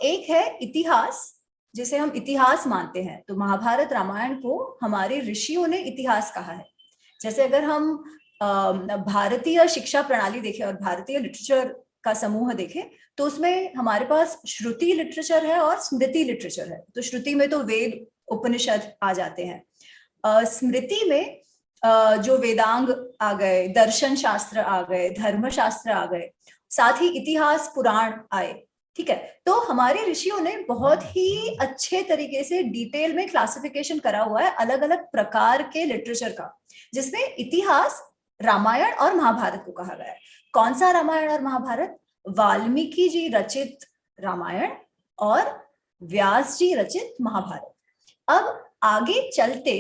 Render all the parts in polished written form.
एक है इतिहास, जिसे हम इतिहास मानते हैं। तो महाभारत रामायण को हमारे ऋषियों ने इतिहास कहा है। जैसे अगर हम भारतीय शिक्षा प्रणाली देखें और भारतीय लिटरेचर का समूह देखें, तो उसमें हमारे पास श्रुति लिटरेचर है और स्मृति लिटरेचर है। तो श्रुति में तो वेद उपनिषद आ जाते हैं। स्मृति में जो वेदांग आ गए, दर्शन शास्त्र आ गए, धर्म शास्त्र आ गए, साथ ही इतिहास पुराण आए। ठीक है, तो हमारे ऋषियों ने बहुत ही अच्छे तरीके से डिटेल में क्लासिफिकेशन करा हुआ है अलग अलग प्रकार के लिटरेचर का, जिसमें इतिहास रामायण और महाभारत को कहा गया है। कौन सा रामायण और महाभारत? वाल्मीकि जी रचित रामायण और व्यास जी रचित महाभारत। अब आगे चलते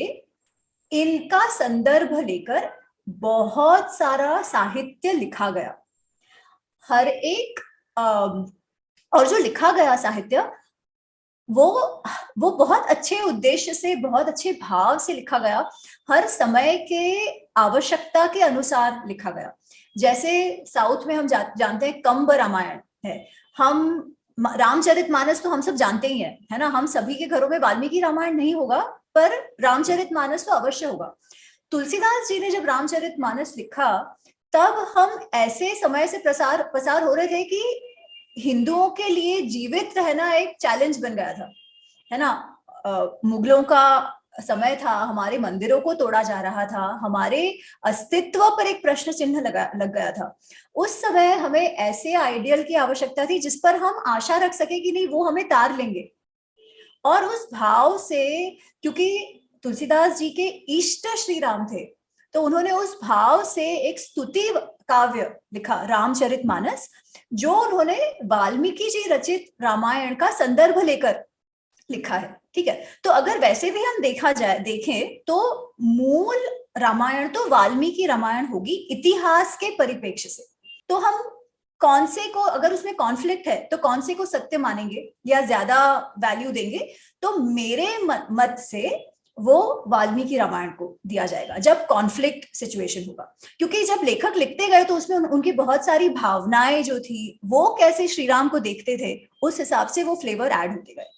इनका संदर्भ लेकर बहुत सारा साहित्य लिखा गया। हर एक और जो लिखा गया साहित्य वो बहुत अच्छे उद्देश्य से, बहुत अच्छे भाव से लिखा गया, हर समय के आवश्यकता के अनुसार लिखा गया। जैसे साउथ में हम जानते हैं कंब रामायण है, हम रामचरितमानस तो हम सब जानते ही है ना। हम सभी के घरों में वाल्मीकि रामायण नहीं होगा, पर रामचरितमानस तो अवश्य होगा। तुलसीदास जी ने जब रामचरितमानस लिखा, तब हम ऐसे समय से पसार हो रहे थे कि हिंदुओं के लिए जीवित रहना एक चैलेंज बन गया था, है ना। मुगलों का समय था, हमारे मंदिरों को तोड़ा जा रहा था, हमारे अस्तित्व पर एक प्रश्न चिन्ह लग गया था। उस समय हमें ऐसे आइडियल की आवश्यकता थी जिस पर हम आशा रख सके कि नहीं वो हमें तार लेंगे। और उस भाव से, क्योंकि तुलसीदास जी के इष्ट श्री राम थे, तो उन्होंने उस भाव से एक स्तुति काव्य लिखा रामचरितमानस, जो उन्होंने वाल्मीकि जी रचित रामायण का संदर्भ लेकर लिखा है। ठीक है, तो अगर वैसे भी हम देखें तो मूल रामायण तो वाल्मीकि रामायण होगी इतिहास के परिप्रेक्ष्य से। तो हम कौन से को, अगर उसमें कॉन्फ्लिक्ट है तो कौन से को सत्य मानेंगे या ज्यादा वैल्यू देंगे? तो मेरे मत से वो वाल्मीकि रामायण को दिया जाएगा जब कॉन्फ्लिक्ट सिचुएशन होगा। क्योंकि जब लेखक लिखते गए तो उसमें उनकी बहुत सारी भावनाएं जो थी, वो कैसे श्री राम को देखते थे, उस हिसाब से वो फ्लेवर ऐड होते गए।